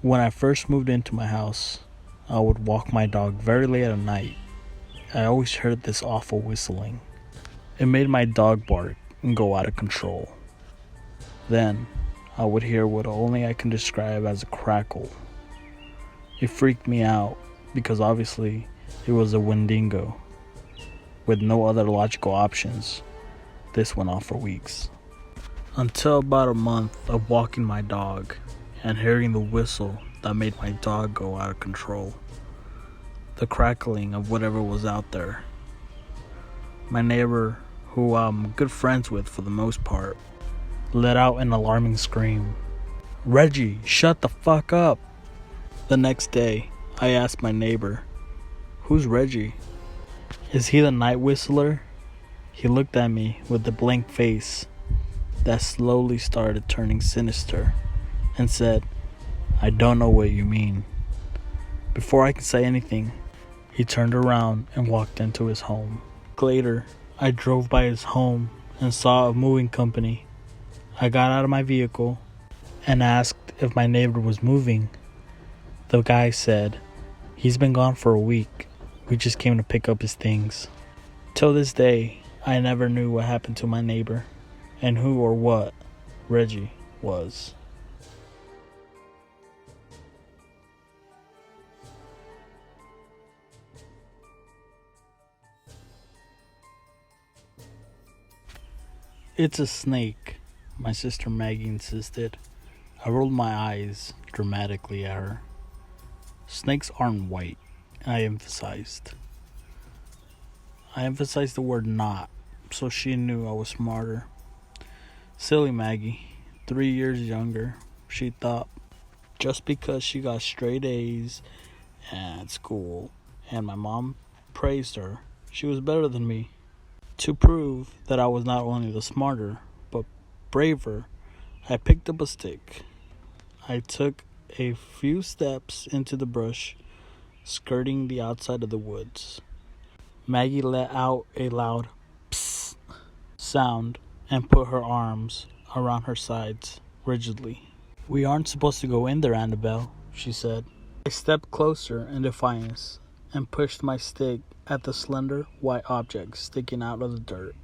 When I first moved into my house, I would walk my dog very late at night. I always heard this awful whistling. It made my dog bark and go out of control. Then, I would hear what only I can describe as a crackle. It freaked me out because obviously it was a Wendigo. With no other logical options, this went on for weeks. Until about a month of walking my dog and hearing the whistle that made my dog go out of control. The crackling of whatever was out there. My neighbor, who I'm good friends with for the most part, let out an alarming scream. "Reggie, shut the fuck up!" The next day, I asked my neighbor, "Who's Reggie? Is he the night whistler?" He looked at me with a blank face that slowly started turning sinister and said, "I don't know what you mean." Before I could say anything, he turned around and walked into his home. Later, I drove by his home and saw a moving company. I got out of my vehicle and asked if my neighbor was moving. The guy said, "He's been gone for a week. We just came to pick up his things." Till this day, I never knew what happened to my neighbor and who or what Reggie was. "It's a snake," my sister Maggie insisted. I rolled my eyes dramatically at her. "Snakes aren't white," I emphasized. I emphasized the word not, so she knew I was smarter. Silly Maggie, 3 years younger, she thought. Just because she got straight A's at school and my mom praised her, she was better than me. To prove that I was not only the smarter, but braver, I picked up a stick. I took a few steps into the brush, skirting the outside of the woods. Maggie let out a loud psst sound and put her arms around her sides rigidly. "We aren't supposed to go in there, Annabelle," she said. I stepped closer in defiance and pushed my stick at the slender white object sticking out of the dirt.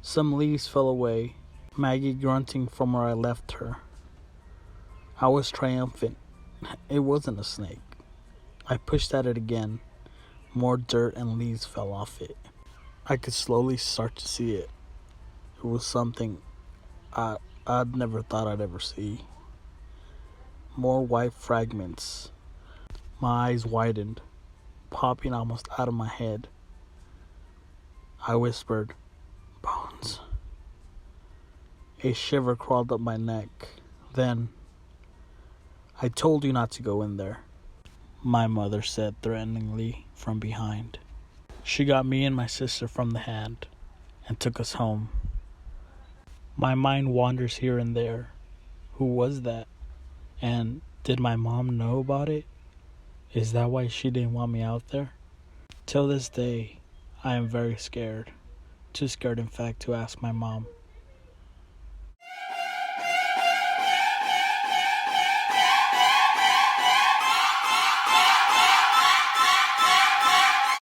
Some leaves fell away, Maggie grunting from where I left her. I was triumphant. It wasn't a snake. I pushed at it again. More dirt and leaves fell off it. I could slowly start to see it. It was something I'd never thought I'd ever see. More white fragments. My eyes widened, popping almost out of my head. I whispered, "Bones." A shiver crawled up my neck. Then, "I told you not to go in there," my mother said threateningly from behind. She got me and my sister from the hand and took us home. My mind wanders here and there. Who was that? And did my mom know about it? Is that why she didn't want me out there? Till this day, I am very scared. Too scared, in fact, to ask my mom.